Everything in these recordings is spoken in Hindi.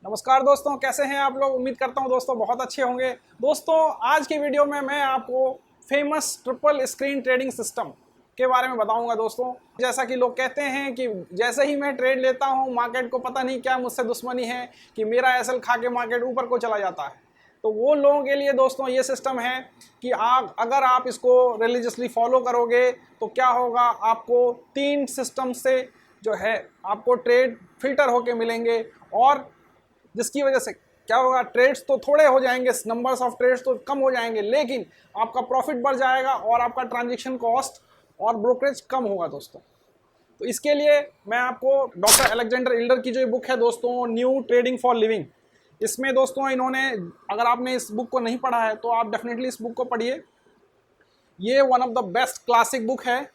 नमस्कार दोस्तों, कैसे हैं आप लोग। उम्मीद करता हूं दोस्तों बहुत अच्छे होंगे। दोस्तों आज की वीडियो में मैं आपको famous triple screen trading system के बारे में बताऊंगा। दोस्तों जैसा कि लोग कहते हैं कि जैसे ही मैं ट्रेड लेता हूं मार्केट को पता नहीं क्या मुझसे दुश्मनी है कि मेरा एसएल खा के मार्केट ऊपर को चला जाता है। तो वो लोगों के लिए दोस्तों ये सिस्टम है कि अगर आप इसको रिलीजियसली फॉलो करोगे तो क्या होगा, आपको 3 सिस्टम से जो है आपको ट्रेड फिल्टर होके मिलेंगे और जिसकी वजह से क्या होगा, ट्रेड्स तो थोड़े हो जाएंगे, नंबर्स ऑफ ट्रेड्स तो कम हो जाएंगे, लेकिन आपका प्रॉफिट बढ़ जाएगा और आपका ट्रांजैक्शन कॉस्ट और ब्रोकरेज कम होगा दोस्तों। तो इसके लिए मैं आपको डॉक्टर अलेक्जेंडर इल्डर की जो बुक है दोस्तों, न्यू ट्रेडिंग फॉर लिविंग, इसमें दोस्तों इन्होंने, अगर आपने इस बुक को नहीं पढ़ा है तो आप डेफिनेटली इस बुक को पढ़िए। ये one of the best classic book है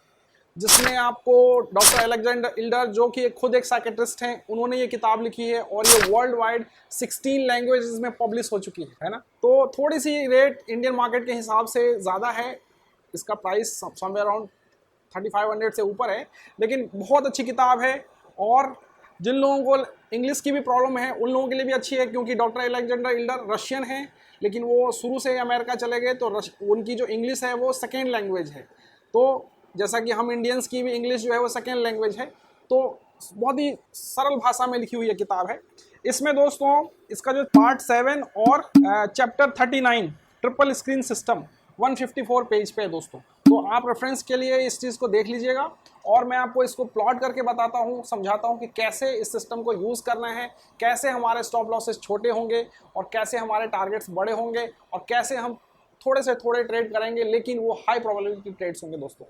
जिसमें आपको डॉक्टर अलेक्जेंडर इल्डर, जो कि खुद एक साइकेट्रिस्ट हैं, उन्होंने ये किताब लिखी है और ये वर्ल्ड वाइड 16 लैंग्वेजेस में पब्लिश हो चुकी है ना। तो थोड़ी सी रेट इंडियन मार्केट के हिसाब से ज़्यादा है, इसका प्राइस समवेयर अराउंड 3500 से ऊपर है, लेकिन बहुत अच्छी किताब है। और जिन लोगों को इंग्लिश की भी प्रॉब्लम है उन लोगों के लिए भी अच्छी है, क्योंकि डॉक्टर अलेक्जेंडर इल्डर रशियन है, लेकिन वो शुरू से अमेरिका चले गए, तो उनकी जो इंग्लिश है वो सेकेंड लैंग्वेज है। तो जैसा कि हम इंडियंस की भी इंग्लिश जो है वो सेकेंड लैंग्वेज है, तो बहुत ही सरल भाषा में लिखी हुई ये किताब है। इसमें दोस्तों इसका जो पार्ट 7 और chapter 39 triple screen system 154 page पे है दोस्तों, तो आप रेफरेंस के लिए इस चीज़ को देख लीजिएगा। और मैं आपको इसको प्लॉट करके बताता हूँ, समझाता हूँ कि कैसे इस सिस्टम को यूज़ करना है, कैसे हमारे स्टॉप लॉसेस छोटे होंगे और कैसे हमारे टारगेट्स बड़े होंगे और कैसे हम थोड़े से थोड़े ट्रेड करेंगे, लेकिन वो हाई प्रोबेबिलिटी ट्रेड्स होंगे दोस्तों।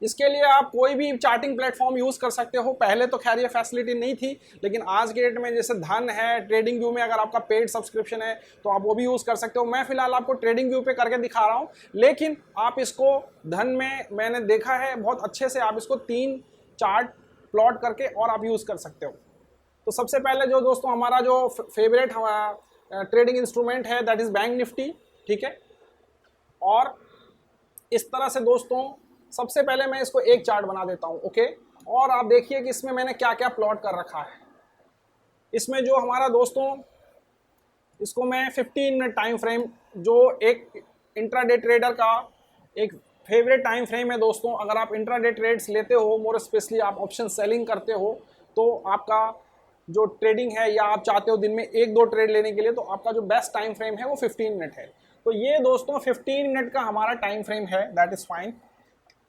इसके लिए आप कोई भी चार्टिंग प्लेटफॉर्म यूज़ कर सकते हो। पहले तो खैर ये फैसिलिटी नहीं थी, लेकिन आज के डेट में जैसे धन है, ट्रेडिंग व्यू में अगर आपका पेड सब्सक्रिप्शन है तो आप वो भी यूज़ कर सकते हो। मैं फिलहाल आपको ट्रेडिंग व्यू पे करके दिखा रहा हूँ, लेकिन आप इसको धन में मैंने देखा है बहुत अच्छे से, आप इसको 3 चार्ट प्लॉट करके और आप यूज़ कर सकते हो। तो सबसे पहले जो दोस्तों हमारा जो फेवरेट ट्रेडिंग इंस्ट्रूमेंट है दैट इज़ बैंक निफ्टी, ठीक है। और इस तरह से दोस्तों सबसे पहले मैं इसको एक चार्ट बना देता हूं, ओके। और आप देखिए कि इसमें मैंने क्या क्या प्लॉट कर रखा है। इसमें जो हमारा दोस्तों, इसको मैं 15 मिनट टाइम फ्रेम, जो एक इंट्राडे ट्रेडर का एक फेवरेट टाइम फ्रेम है दोस्तों। अगर आप इंट्राडे ट्रेड्स लेते हो, मोर स्पेशली आप ऑप्शन सेलिंग करते हो, तो आपका जो ट्रेडिंग है या आप चाहते हो दिन में 1-2 ट्रेड लेने के लिए, तो आपका जो बेस्ट टाइम फ्रेम है वो 15 मिनट है। तो ये दोस्तों 15 मिनट का हमारा टाइम फ्रेम है, दैट इज़ फाइन।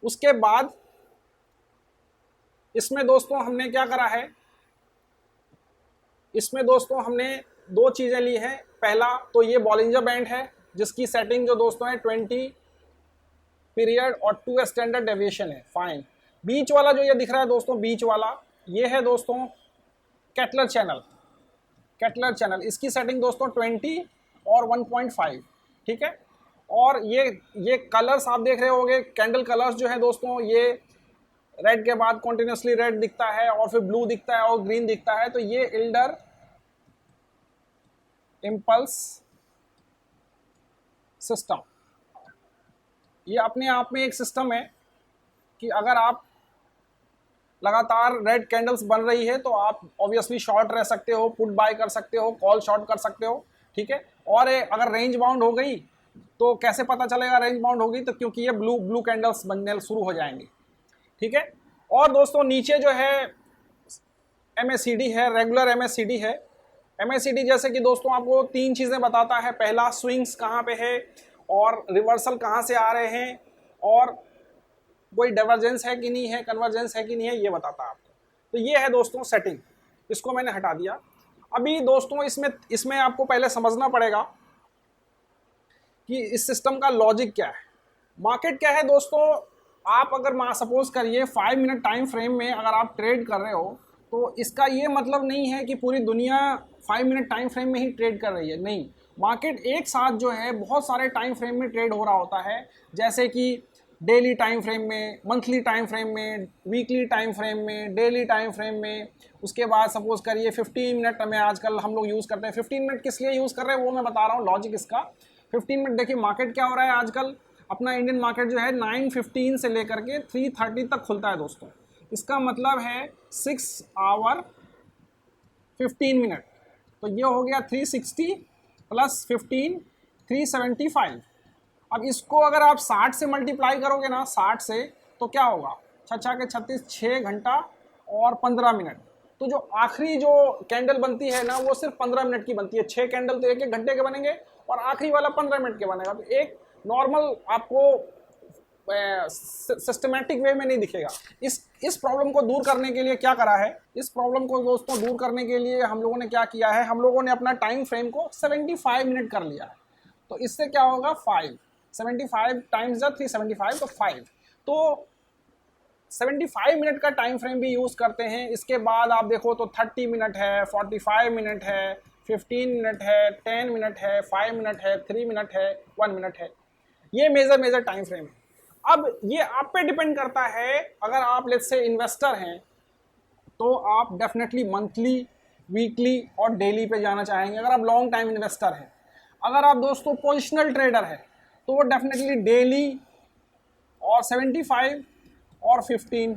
उसके बाद इसमें दोस्तों हमने क्या करा है, इसमें दोस्तों हमने 2 चीज़ें ली हैं। पहला तो ये बॉलिंजर बैंड है जिसकी सेटिंग जो दोस्तों है 20 पीरियड और 2 स्टैंडर्ड डेविएशन है, फाइन। बीच वाला जो ये दिख रहा है दोस्तों, बीच वाला ये है दोस्तों कैटलर चैनल, कैटलर चैनल, इसकी सेटिंग दोस्तों 20 और 1.5, ठीक है। और ये कलर्स आप देख रहे होंगे, कैंडल कलर्स जो है दोस्तों, ये रेड के बाद कॉन्टिन्यूसली रेड दिखता है और फिर ब्लू दिखता है और ग्रीन दिखता है। तो ये इल्डर इम्पल्स सिस्टम, ये अपने आप में एक सिस्टम है कि अगर आप लगातार रेड कैंडल्स बन रही है तो आप ऑब्वियसली शॉर्ट रह सकते हो, पुट बाय कर सकते हो, कॉल शॉर्ट कर सकते हो, ठीक है। और अगर रेंज बाउंड हो गई तो कैसे पता चलेगा रेंज बाउंड होगी, तो क्योंकि ये ब्लू कैंडल्स बनने शुरू हो जाएंगे, ठीक है। और दोस्तों नीचे जो है MACD है, रेगुलर MACD है। MACD जैसे कि दोस्तों आपको 3 चीज़ें बताता है। पहला, स्विंग्स कहाँ पे है और रिवर्सल कहाँ से आ रहे हैं और कोई डाइवर्जेंस है कि नहीं है, कन्वर्जेंस है कि नहीं है, ये बताता है आपको। तो ये है दोस्तों सेटिंग, इसको मैंने हटा दिया। अभी दोस्तों इसमें आपको पहले समझना पड़ेगा कि इस सिस्टम का लॉजिक क्या है, मार्केट क्या है दोस्तों। आप अगर सपोज करिए 5 मिनट टाइम फ्रेम में अगर आप ट्रेड कर रहे हो, तो इसका ये मतलब नहीं है कि पूरी दुनिया 5 मिनट टाइम फ्रेम में ही ट्रेड कर रही है, नहीं। मार्केट एक साथ जो है बहुत सारे टाइम फ्रेम में ट्रेड हो रहा होता है, जैसे कि डेली टाइम फ्रेम में, मंथली टाइम फ्रेम में, वीकली टाइम फ्रेम में, डेली टाइम फ्रेम में। उसके बाद सपोज करिए 15 मिनट में आजकल हम लोग यूज़ करते हैं। 15 मिनट किस लिए यूज़ कर रहे हैं वो मैं बता रहा हूँ, लॉजिक इसका। 15 मिनट देखिए मार्केट क्या हो रहा है आजकल, अपना इंडियन मार्केट जो है 9:15 से लेकर के 3:30 तक खुलता है दोस्तों। इसका मतलब है 6 आवर 15 मिनट, तो ये हो गया 360 प्लस 15 375। अब इसको अगर आप 60 से मल्टीप्लाई करोगे ना, 60 से, तो क्या होगा, 6 के 36, 6 घंटा और 15 मिनट। तो जो आखिरी जो कैंडल बनती है ना वो सिर्फ 15 मिनट की बनती है। 6 कैंडल तो 1 घंटे के बनेंगे और आखिरी वाला 15 मिनट के बनेगा। तो एक नॉर्मल आपको सिस्टमेटिक वे में नहीं दिखेगा। इस प्रॉब्लम को दूर करने के लिए क्या करा है, इस प्रॉब्लम को दोस्तों दूर करने के लिए हम लोगों ने क्या किया है, हम लोगों ने अपना टाइम फ्रेम को 75 मिनट कर लिया है। तो इससे क्या होगा, 75 टाइम्स 375 तो 5। तो 75 मिनट का टाइम फ्रेम भी यूज़ करते हैं। इसके बाद आप देखो तो 30 मिनट है, 45 मिनट है, 15 मिनट है, 10 मिनट है, 5 मिनट है, 3 मिनट है, 1 मिनट है। ये मेजर टाइम फ्रेम है। अब ये आप पे डिपेंड करता है। अगर आप लेट्स से इन्वेस्टर हैं तो आप डेफिनेटली मंथली, वीकली और डेली पे जाना चाहेंगे अगर आप लॉन्ग टाइम इन्वेस्टर हैं। अगर आप दोस्तों पोजिशनल ट्रेडर हैं तो वो डेफिनेटली डेली और 75 और 15,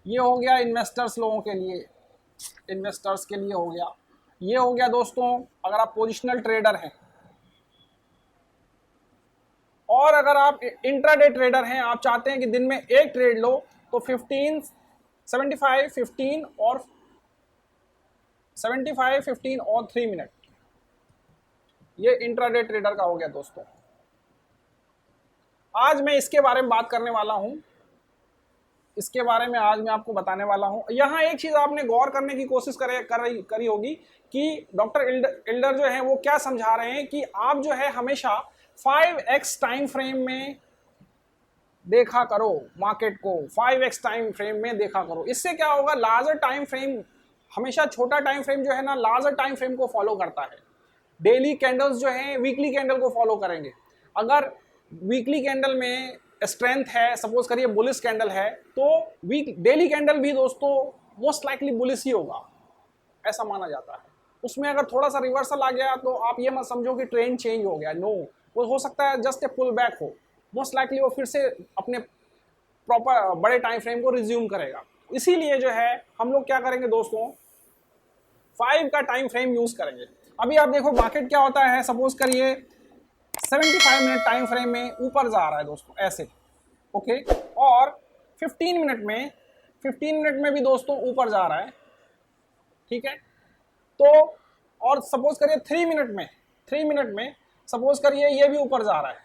ये हो गया इन्वेस्टर्स लोगों के लिए, इन्वेस्टर्स के लिए हो गया। ये हो गया दोस्तों अगर आप पोजिशनल ट्रेडर हैं। और अगर आप इंट्राडे ट्रेडर हैं, आप चाहते हैं कि दिन में एक ट्रेड लो, तो 15, 75, 15 और 75, 15 और 3 मिनट, ये इंट्राडे ट्रेडर का हो गया दोस्तों। आज मैं इसके बारे में बात करने वाला हूं, इसके बारे में आज मैं आपको बताने वाला हूं। यहाँ एक चीज आपने गौर करने की कोशिश करी होगी कि डॉक्टर इल्डर जो है वो क्या समझा रहे हैं कि आप जो है हमेशा 5x टाइम फ्रेम में देखा करो मार्केट को, 5x टाइम फ्रेम में देखा करो। इससे क्या होगा, लार्जर टाइम फ्रेम, हमेशा छोटा टाइम फ्रेम जो है ना लार्जर टाइम फ्रेम को फॉलो करता है। डेली कैंडल्स जो है वीकली कैंडल को फॉलो करेंगे। अगर वीकली कैंडल में स्ट्रेंथ है, सपोज करिए बुलिश कैंडल है, तो डेली कैंडल भी दोस्तों मोस्ट लाइकली बुलिश ही होगा, ऐसा माना जाता है। उसमें अगर थोड़ा सा रिवर्सल आ गया तो आप ये मत समझो कि ट्रेंड चेंज हो गया, नो, वो हो सकता है जस्ट ए पुल बैक हो। मोस्ट लाइकली वो फिर से अपने प्रॉपर बड़े टाइम फ्रेम को रिज्यूम करेगा। इसीलिए जो है हम लोग क्या करेंगे दोस्तों, 5 का टाइम फ्रेम यूज करेंगे। अभी आप देखो मार्केट क्या होता है, सपोज करिए 75 मिनट टाइम फ्रेम में ऊपर जा रहा है दोस्तों ऐसे, ओके, और 15 मिनट में भी दोस्तों ऊपर जा रहा है, ठीक है। तो और सपोज करिए 3 मिनट में सपोज करिए ये भी ऊपर जा रहा है।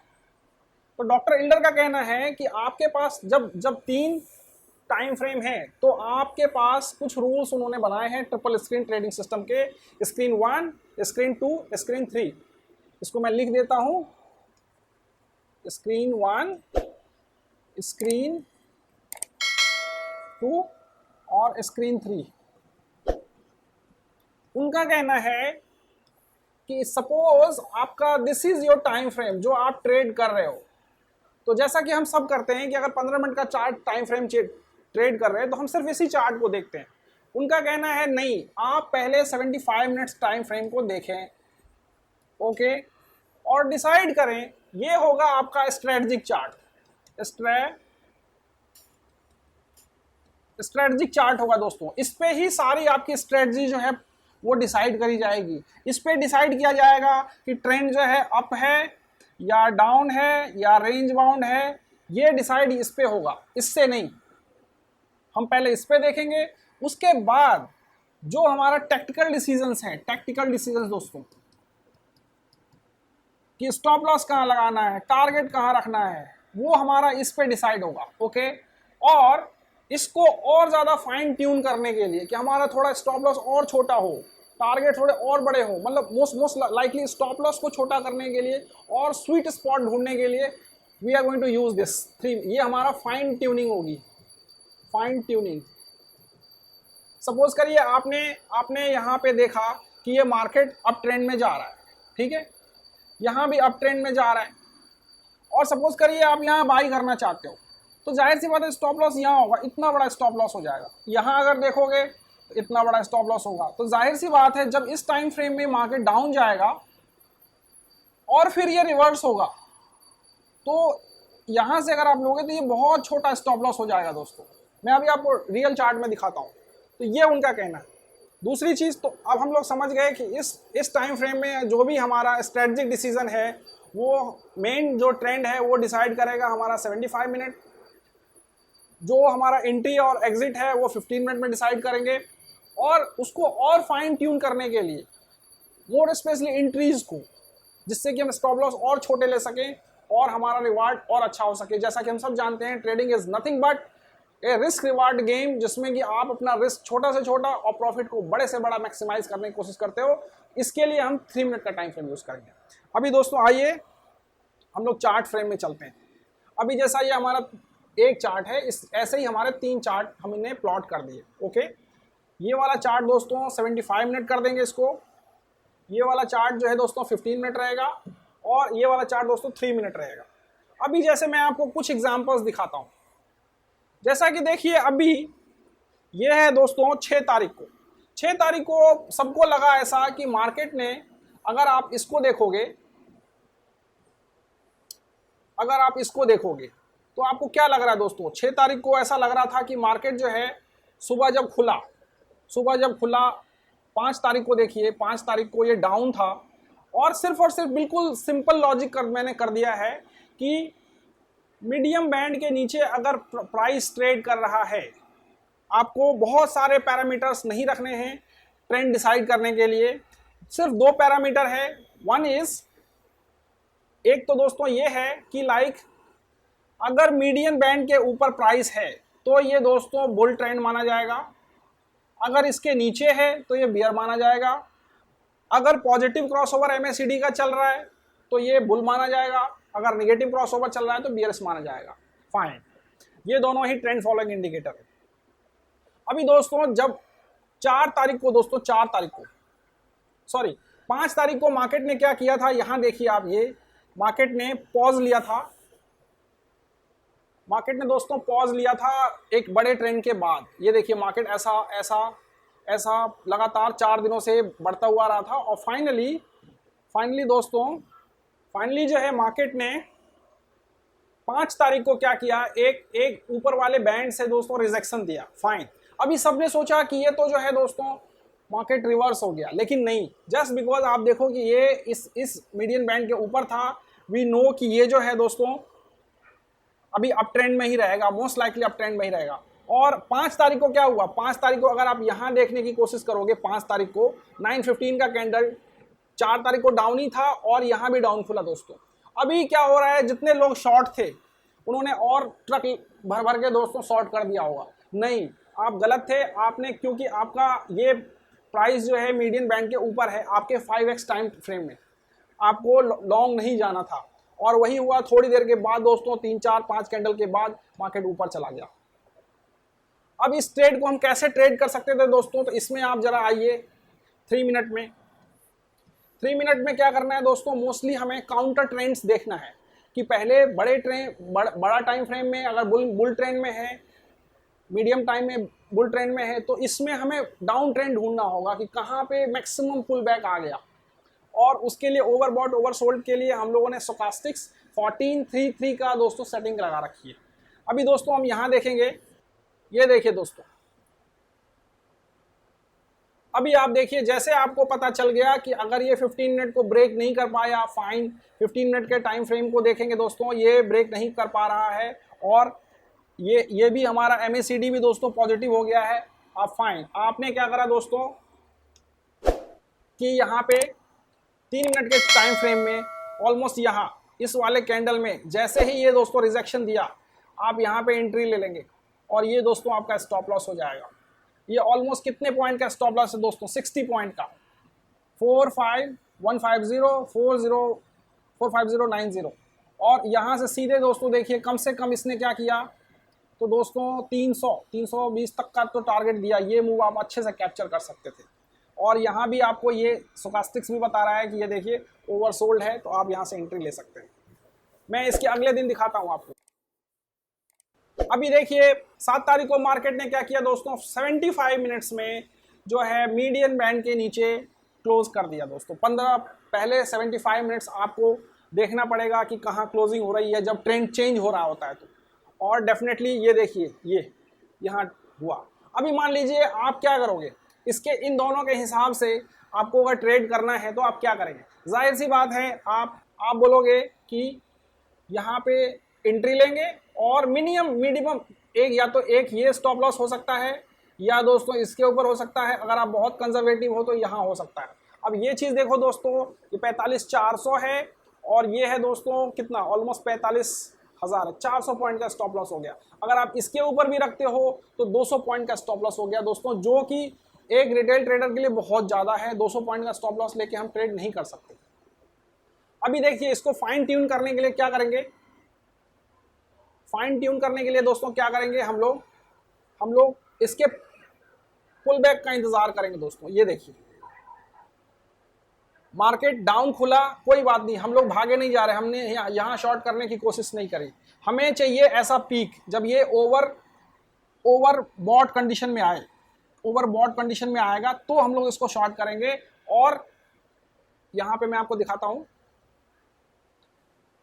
तो डॉक्टर इल्डर का कहना है कि आपके पास जब 3 टाइम फ्रेम है तो आपके पास कुछ रूल्स उन्होंने बनाए हैं ट्रिपल स्क्रीन ट्रेडिंग सिस्टम के, स्क्रीन 1, स्क्रीन 2, स्क्रीन 3। इसको मैं लिख देता हूं, स्क्रीन 1, स्क्रीन 2 और स्क्रीन 3। उनका कहना है कि सपोज आपका this is your time frame जो आप ट्रेड कर रहे हो। तो जैसा कि हम सब करते हैं कि अगर 15 मिनट का चार्ट टाइम फ्रेम ट्रेड कर रहे हैं तो हम सिर्फ इसी चार्ट को देखते हैं। उनका कहना है नहीं, आप पहले 75 मिनट्स टाइम फ्रेम को देखें, ओके, और डिसाइड करें। ये होगा आपका स्ट्रेटजिक चार्ट, स्ट्रेटजिक चार्ट होगा दोस्तों। इस पे ही सारी आपकी स्ट्रेटजी जो है वो डिसाइड करी जाएगी। इस पे डिसाइड किया जाएगा कि ट्रेंड जो है अप है या डाउन है या रेंज बाउंड है, ये डिसाइड इस पे होगा, इससे नहीं। हम पहले इस पे देखेंगे, उसके बाद जो हमारा टैक्टिकल डिसीजंस हैं, टैक्टिकल डिसीजंस दोस्तों, कि स्टॉप लॉस कहाँ लगाना है, टारगेट कहाँ रखना है, वो हमारा इस पे डिसाइड होगा, ओके। और इसको और ज़्यादा फाइन ट्यून करने के लिए कि हमारा थोड़ा स्टॉप लॉस और छोटा हो, टारगेट थोड़े और बड़े हो, मतलब मोस्ट लाइकली स्टॉप लॉस को छोटा करने के लिए और स्वीट स्पॉट ढूंढने के लिए we are going to use this 3। ये हमारा फाइन ट्यूनिंग होगी, फाइन ट्यूनिंग। सपोज करिए आपने यहाँ पे देखा कि ये मार्केट अप ट्रेंड में जा रहा है, ठीक है, यहाँ भी अप ट्रेंड में जा रहा है, और सपोज करिए आप यहाँ बाई करना चाहते हो, तो जाहिर सी बात है स्टॉप लॉस यहाँ होगा, इतना बड़ा स्टॉप लॉस हो जाएगा। यहाँ अगर देखोगे तो इतना बड़ा स्टॉप लॉस होगा। तो जाहिर सी बात है जब इस टाइम फ्रेम में मार्केट डाउन जाएगा और फिर ये रिवर्स होगा, तो यहाँ से अगर आप लोगे तो ये बहुत छोटा स्टॉप लॉस हो जाएगा दोस्तों। मैं अभी आपको रियल चार्ट में दिखाता हूँ। तो ये उनका कहना है, दूसरी चीज़, तो अब हम लोग समझ गए कि इस टाइम फ्रेम में जो भी हमारा स्ट्रेटजिक डिसीजन है, वो मेन जो ट्रेंड है वो डिसाइड करेगा हमारा 75 मिनट, जो हमारा एंट्री और एग्जिट है वो 15 मिनट में डिसाइड करेंगे। और उसको और फाइन ट्यून करने के लिए, मोर स्पेशली एंट्रीज को, जिससे कि हम स्टॉप लॉस और छोटे ले सकें और हमारा रिवार्ड और अच्छा हो सके। जैसा कि हम सब जानते हैं, trading is nothing but A risk reward game, जिसमें कि आप अपना रिस्क छोटा से छोटा और प्रॉफिट को बड़े से बड़ा मैक्सिमाइज करने की कोशिश करते हो। इसके लिए हम 3 मिनट का टाइम फ्रेम यूज करेंगे। अभी दोस्तों आइए हम लोग चार्ट फ्रेम में चलते हैं। अभी जैसा ये हमारा एक चार्ट है, इस ऐसे ही हमारे 3 चार्ट हमने प्लॉट कर दिए। ओके, ये वाला चार्ट दोस्तों 75 मिनट कर देंगे इसको, ये वाला चार्ट जो है दोस्तों 15 मिनट रहेगा, और ये वाला चार्ट दोस्तों 3 मिनट रहेगा। अभी जैसे मैं आपको कुछ एग्जांपल्स दिखाता हूँ। जैसा कि देखिए, अभी ये है दोस्तों 6 तारीख को। 6 तारीख को सबको लगा ऐसा कि मार्केट ने, अगर आप इसको देखोगे तो आपको क्या लग रहा है दोस्तों? 6 तारीख को ऐसा लग रहा था कि मार्केट जो है सुबह जब खुला 5 तारीख को देखिए, 5 तारीख को ये डाउन था, और सिर्फ बिल्कुल सिंपल लॉजिक मैंने कर दिया है कि मीडियम बैंड के नीचे अगर प्राइस ट्रेड कर रहा है, आपको बहुत सारे पैरामीटर्स नहीं रखने हैं ट्रेंड डिसाइड करने के लिए, सिर्फ 2 पैरामीटर है। वन इज, एक तो दोस्तों ये है कि अगर मीडियम बैंड के ऊपर प्राइस है तो ये दोस्तों बुल ट्रेंड माना जाएगा, अगर इसके नीचे है तो ये बियर माना जाएगा, अगर पॉजिटिव क्रॉसओवर एमएसीडी का चल रहा है तो ये बुल माना जाएगा, अगर नेगेटिव क्रॉसओवर चल रहा है तो बियर्स माना जाएगा। फाइन, ये दोनों ही ट्रेंड फॉलोइंग इंडिकेटर है। अभी दोस्तों जब 5 तारीख को मार्केट ने क्या किया था, यहां देखिए आप, ये मार्केट ने पॉज लिया था। मार्केट ने दोस्तों पॉज लिया था एक बड़े ट्रेंड के बाद। ये देखिए मार्केट ऐसा लगातार 4 दिनों से बढ़ता हुआ रहा था, और फाइनली जो है मार्केट ने 5 तारीख को क्या किया, एक ऊपर वाले बैंड से दोस्तों रिजेक्शन दिया। फाइन, अभी सबने सोचा कि ये तो जो है दोस्तों मार्केट रिवर्स हो गया, लेकिन नहीं, जस्ट बिकॉज आप देखो कि ये इस मीडियन बैंड के ऊपर था, वी नो कि ये जो है दोस्तों अभी अप ट्रेंड में ही रहेगा, मोस्ट लाइकली अप ट्रेंड में ही रहेगा। और 5 तारीख को क्या हुआ, 5 तारीख को अगर आप यहां देखने की कोशिश करोगे, 5 तारीख को 9:15 का कैंडल, 4 तारीख को डाउन ही था और यहां भी डाउन खुला दोस्तों। अभी क्या हो रहा है, जितने लोग शॉर्ट थे उन्होंने और ट्रक भर के दोस्तों शॉर्ट कर दिया होगा। नहीं, आप गलत थे, आपने, क्योंकि आपका ये प्राइस जो है मीडियन बैंड के ऊपर है, आपके 5x टाइम फ्रेम में आपको लॉन्ग नहीं जाना था, और वही हुआ। थोड़ी देर के बाद दोस्तों 3, 4, 5 कैंडल के बाद मार्केट ऊपर चला गया। अब इस ट्रेड को हम कैसे ट्रेड कर सकते थे दोस्तों, तो इसमें आप जरा आइए 3 मिनट में। 3 मिनट में क्या करना है दोस्तों, मोस्टली हमें काउंटर ट्रेंड्स देखना है कि पहले बड़ा टाइम फ्रेम में अगर बुल ट्रेंड में है, मीडियम टाइम में बुल ट्रेंड में है, तो इसमें हमें डाउन ट्रेंड ढूंढना होगा कि कहाँ पे मैक्सिमम पुल बैक आ गया, और उसके लिए ओवरबॉट ओवरसोल्ड के लिए हम लोगों ने स्टोकास्टिक्स 1433 का दोस्तों सेटिंग लगा रखी है। अभी दोस्तों हम यहाँ देखेंगे, ये देखिए दोस्तों, अभी आप देखिए, जैसे आपको पता चल गया कि अगर ये 15 मिनट को ब्रेक नहीं कर पाया, फाइन, 15 मिनट के टाइम फ्रेम को देखेंगे दोस्तों, ये ब्रेक नहीं कर पा रहा है, और ये भी हमारा एमएसीडी भी दोस्तों पॉजिटिव हो गया है। आप फाइन, आपने क्या करा दोस्तों कि यहाँ पे 3 मिनट के टाइम फ्रेम में ऑलमोस्ट यहाँ इस वाले कैंडल में जैसे ही ये दोस्तों रिजेक्शन दिया, आप यहाँ पे एंट्री ले लेंगे, और ये दोस्तों आपका स्टॉप लॉस हो जाएगा। ये ऑलमोस्ट कितने पॉइंट का स्टॉप लॉस है दोस्तों, 60 पॉइंट का, 45150 और यहाँ से सीधे दोस्तों देखिए, कम से कम इसने क्या किया, तो दोस्तों 320 तक का तो टारगेट दिया। ये मूव आप अच्छे से कैप्चर कर सकते थे, और यहाँ भी आपको ये स्टोकास्टिक्स भी बता रहा है कि ये देखिए ओवरसोल्ड है, तो आप यहाँ से एंट्री ले सकते हैं। मैं इसके अगले दिन दिखाता हूँ आपको। अभी देखिए 7 तारीख को मार्केट ने क्या किया दोस्तों, 75 मिनट्स में जो है मीडियन बैंड के नीचे क्लोज कर दिया दोस्तों। पहले 75 मिनट्स आपको देखना पड़ेगा कि कहाँ क्लोजिंग हो रही है, जब ट्रेंड चेंज हो रहा होता है तो, और डेफिनेटली ये देखिए ये यहाँ हुआ। अभी मान लीजिए आप क्या करोगे, इसके इन दोनों के हिसाब से आपको अगर ट्रेड करना है तो आप क्या करेंगे? जाहिर सी बात है, आप बोलोगे कि यहाँ पे एंट्री लेंगे और मिनिमम एक, या तो एक ये स्टॉप लॉस हो सकता है या दोस्तों इसके ऊपर हो सकता है। अगर आप बहुत कंजर्वेटिव हो तो यहाँ हो सकता है। अब ये चीज़ देखो दोस्तों, ये 45,400 है और ये है दोस्तों कितना, ऑलमोस्ट 45,000 है। 400 पॉइंट का स्टॉप लॉस हो गया। अगर आप इसके ऊपर भी रखते हो तो 200 पॉइंट का स्टॉप लॉस हो गया दोस्तों, जो कि एक रिटेल ट्रेडर के लिए बहुत ज़्यादा है। 200 पॉइंट का स्टॉप लॉस लेके हम ट्रेड नहीं कर सकते। अभी देखिए, इसको फाइन ट्यून करने के लिए क्या करेंगे? फाइन ट्यून करने के लिए दोस्तों क्या करेंगे हम लोग इसके पुल बैक का इंतजार करेंगे दोस्तों। ये देखिए, मार्केट डाउन खुला, कोई बात नहीं, हम लोग भागे नहीं जा रहे, हमने यहाँ शॉर्ट करने की कोशिश नहीं करी। हमें चाहिए ऐसा पीक जब ये ओवर बॉट कंडीशन में आए, ओवर बॉट कंडीशन में आएगा तो हम लोग इसको शॉर्ट करेंगे। और यहाँ पे मैं आपको दिखाता हूँ,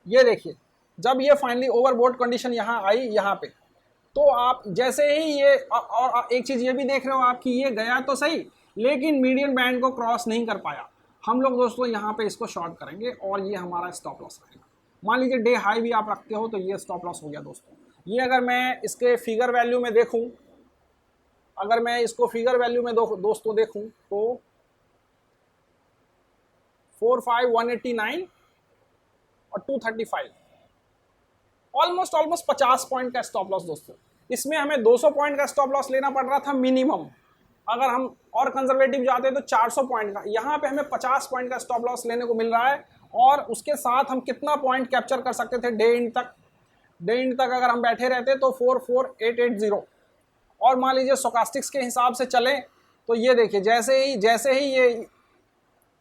ये देखिए, जब ये फाइनली ओवरबोट कंडीशन यहाँ आई यहाँ पे, तो आप जैसे ही ये और एक चीज़ ये भी देख रहे हो आप कि ये गया तो सही, लेकिन मीडियन बैंड को क्रॉस नहीं कर पाया। हम लोग दोस्तों यहाँ पे इसको शॉर्ट करेंगे और ये हमारा स्टॉप लॉस रहेगा। मान लीजिए डे हाई भी आप रखते हो तो ये स्टॉप लॉस हो गया दोस्तों। ये अगर मैं इसके फिगर वैल्यू में देखूँ, अगर मैं इसको फिगर वैल्यू में दोस्तों देखूँ तो 45,189 और 235, ऑलमोस्ट 50 पॉइंट का स्टॉप लॉस दोस्तों। इसमें हमें 200 पॉइंट का स्टॉप लॉस लेना पड़ रहा था मिनिमम। अगर हम और कंजर्वेटिव जाते तो 400 पॉइंट का, यहाँ पे हमें 50 पॉइंट का स्टॉप लॉस लेने को मिल रहा है। और उसके साथ हम कितना पॉइंट कैप्चर कर सकते थे डे एंड तक अगर हम बैठे रहते तो 44,880। और मान लीजिए स्टोकास्टिक्स के हिसाब से चलें तो ये देखिए, जैसे ही ये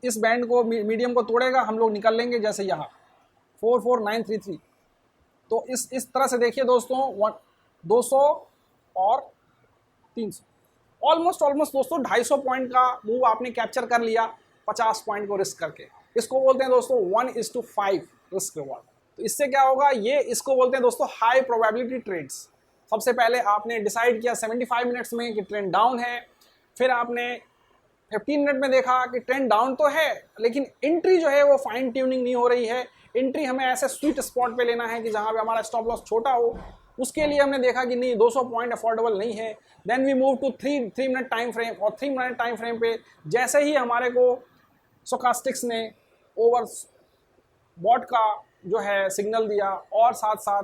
इस बैंड को मीडियम को तोड़ेगा हम लोग निकल लेंगे, जैसे यहाँ 44,933। तो इस तरह से देखिए दोस्तों, 200 और 300, ऑलमोस्ट दोस्तों 250 पॉइंट का मूव आपने कैप्चर कर लिया 50 पॉइंट को रिस्क करके। इसको बोलते हैं दोस्तों 1:5 रिस्क रिवॉर्ड। तो इससे क्या होगा, ये इसको बोलते हैं दोस्तों हाई प्रोबेबिलिटी ट्रेड्स। सबसे पहले आपने डिसाइड किया 75 मिनट्स में कि ट्रेंड डाउन है, फिर आपने 15 मिनट में देखा कि ट्रेंड डाउन तो है लेकिन एंट्री जो है वो फाइन ट्यूनिंग नहीं हो रही है। एंट्री हमें ऐसे स्वीट स्पॉट पे लेना है कि जहाँ पे हमारा स्टॉप लॉस छोटा हो। उसके लिए हमने देखा कि नहीं, 200 पॉइंट अफोर्डेबल नहीं है। Then we move to 3 minute time frame, और 3 मिनट टाइम फ्रेम पे जैसे ही हमारे को स्टोकास्टिक्स ने ओवर बॉट का जो है सिग्नल दिया और साथ साथ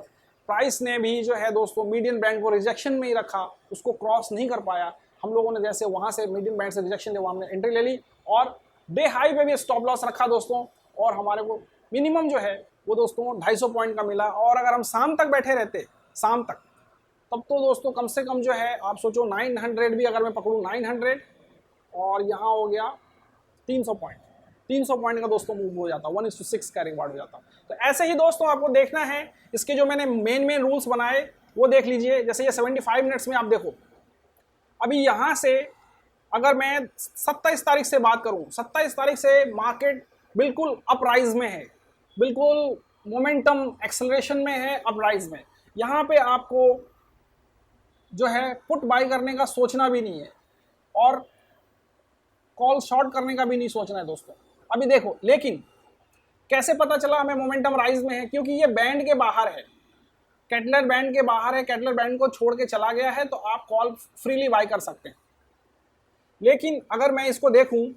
प्राइस ने भी जो है दोस्तों मीडियन बैंड को रिजेक्शन में ही रखा, उसको क्रॉस नहीं कर पाया। हम लोगों ने जैसे वहाँ से मीडियन बैंड से रिजेक्शन लिया, हमने एंट्री ले ली और डे हाई पे भी स्टॉप लॉस रखा दोस्तों, और हमारे को मिनिमम जो है वो दोस्तों 250 पॉइंट का मिला। और अगर हम शाम तक बैठे रहते, शाम तक, तब तो दोस्तों कम से कम जो है आप सोचो 900 भी अगर मैं पकड़ूँ 900 और यहाँ हो गया 300 पॉइंट का दोस्तों मूव हो जाता, 1:6 का रिकॉर्ड हो जाता। तो ऐसे ही दोस्तों आपको देखना है, इसके जो मैंने मेन रूल्स बनाए वो देख लीजिए। जैसे ये 75 मिनट्स में आप देखो, अभी यहाँ से अगर मैं 27 तारीख से बात करूँ, 27 तारीख से मार्केट बिल्कुल अपराइज में है, बिल्कुल मोमेंटम एक्सेलरेशन में है, अपराइज में। यहाँ पे आपको जो है पुट बाय करने का सोचना भी नहीं है और कॉल शॉर्ट करने का भी नहीं सोचना है दोस्तों। अभी देखो, लेकिन कैसे पता चला हमें मोमेंटम राइज में है? क्योंकि ये बैंड के बाहर है, कैटलर बैंड के बाहर है, कैटलर बैंड को छोड़ के चला गया है, तो आप कॉल फ्रीली बाय कर सकते हैं। लेकिन अगर मैं इसको देखूं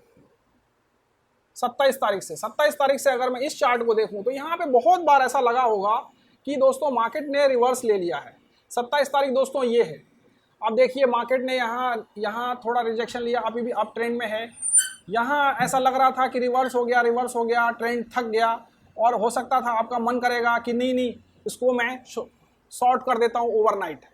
27 तारीख से अगर मैं इस चार्ट को देखूं तो यहाँ पे बहुत बार ऐसा लगा होगा कि दोस्तों मार्केट ने रिवर्स ले लिया है। 27 तारीख दोस्तों ये है, अब देखिए मार्केट ने यहाँ थोड़ा रिजेक्शन लिया, अभी भी अप ट्रेंड में है। यहाँ ऐसा लग रहा था कि रिवर्स हो गया, ट्रेंड थक गया और हो सकता था आपका मन करेगा कि नहीं इसको मैं शॉर्ट कर देता हूँ ओवरनाइट।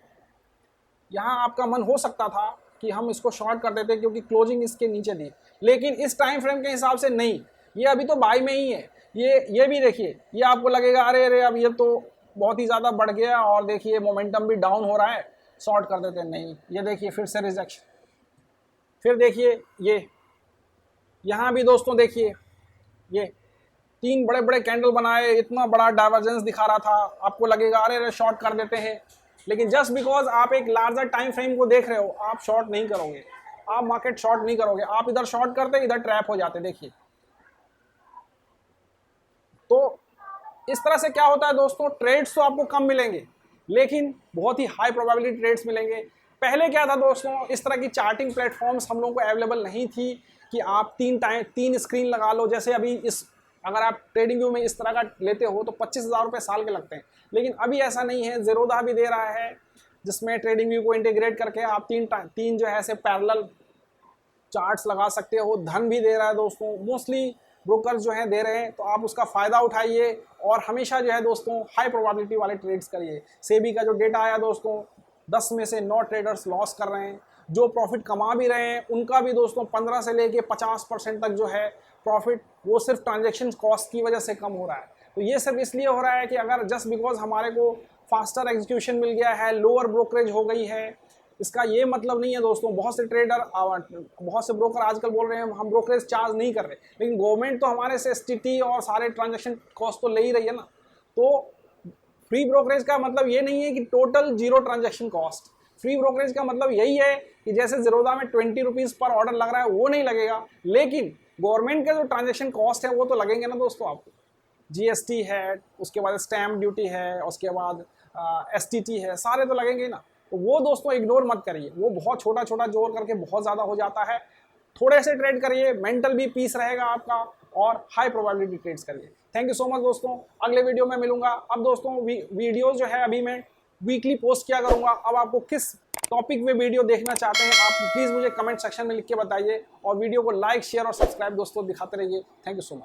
यहाँ आपका मन हो सकता था कि हम इसको शॉर्ट कर देते क्योंकि क्लोजिंग इसके नीचे दी, लेकिन इस टाइम फ्रेम के हिसाब से नहीं, ये अभी तो बाई में ही है। ये भी देखिए, ये आपको लगेगा अरे अब ये तो बहुत ही ज़्यादा बढ़ गया और देखिए मोमेंटम भी डाउन हो रहा है, शॉर्ट कर देते हैं। नहीं, ये देखिए फिर से रिजेक्शन, फिर देखिए ये यहाँ भी दोस्तों देखिए, ये 3 बड़े कैंडल बनाए, इतना बड़ा डाइवर्जेंस दिखा रहा था, आपको लगेगा अरे शॉर्ट कर देते हैं, लेकिन जस्ट बिकॉज आप एक लार्जर टाइम फ्रेम को देख रहे हो आप शॉर्ट नहीं करोगे। आप मार्केट शॉर्ट नहीं करोगे, आप इधर शॉर्ट करते इधर ट्रैप हो जाते। देखिए तो इस तरह से क्या होता है दोस्तों, ट्रेड्स तो आपको कम मिलेंगे लेकिन बहुत ही हाई प्रोबेबिलिटी ट्रेड्स मिलेंगे। पहले क्या था दोस्तों, इस तरह की चार्टिंग प्लेटफॉर्म्स हम लोगों को अवेलेबल नहीं थी कि आप तीन स्क्रीन लगा लो। जैसे अभी अगर आप ट्रेडिंग व्यू में इस तरह का लेते हो तो 25,000 रुपये साल के लगते हैं, लेकिन अभी ऐसा नहीं है। ज़ेरोधा भी दे रहा है जिसमें ट्रेडिंग व्यू को इंटीग्रेट करके आप तीन जो है ऐसे पैरेलल चार्ट्स लगा सकते हो। धन भी दे रहा है दोस्तों, मोस्टली ब्रोकर्स जो हैं दे रहे हैं, तो आप उसका फ़ायदा उठाइए और हमेशा जो है दोस्तों हाई प्रोबेबिलिटी वाले ट्रेड्स करिए। सेबी का जो डेटा आया दोस्तों, 10 में से 9 ट्रेडर्स लॉस कर रहे हैं। जो प्रॉफिट कमा भी रहे हैं उनका भी दोस्तों 15 से लेके 50% तक जो है प्रॉफिट वो सिर्फ ट्रांजेक्शन कॉस्ट की वजह से कम हो रहा है। तो ये सिर्फ इसलिए हो रहा है कि अगर जस्ट बिकॉज हमारे को फास्टर एग्जीक्यूशन मिल गया है, लोअर ब्रोकरेज हो गई है, इसका ये मतलब नहीं है दोस्तों। बहुत से ब्रोकर आजकल बोल रहे हैं हम ब्रोकरेज चार्ज नहीं कर रहे, लेकिन गवर्नमेंट तो हमारे से एसटीटी और सारे ट्रांजैक्शन कॉस्ट तो ले ही रही है ना। तो फ्री ब्रोकरेज का मतलब ये नहीं है कि total zero transaction cost. Free brokerage का मतलब यही है कि जैसे ज़ेरोधा में 20 रुपीज़ पर ऑर्डर लग रहा है वो नहीं लगेगा, लेकिन गवर्नमेंट का जो ट्रांजैक्शन कॉस्ट है वो तो लगेंगे ना दोस्तों। आपको जीएसटी है, उसके बाद स्टैम्प ड्यूटी है, उसके बाद एसटीटी है, सारे तो लगेंगे ना। तो वो दोस्तों इग्नोर मत करिए, वो बहुत छोटा छोटा जोड़ करके बहुत ज़्यादा हो जाता है। थोड़े से ट्रेड करिए, मेंटल भी पीस रहेगा आपका, और हाई प्रोबेबिलिटी ट्रेड्स करिए। थैंक यू सो मच दोस्तों, अगले वीडियो में मिलूंगा। अब दोस्तों वीडियोस जो है अभी मैं वीकली पोस्ट किया करूंगा। अब आपको किस टॉपिक में वीडियो देखना चाहते हैं आप प्लीज़ मुझे कमेंट सेक्शन में लिख के बताइए, और वीडियो को लाइक शेयर और सब्सक्राइब दोस्तों दिखाते रहिए। Thank you so much.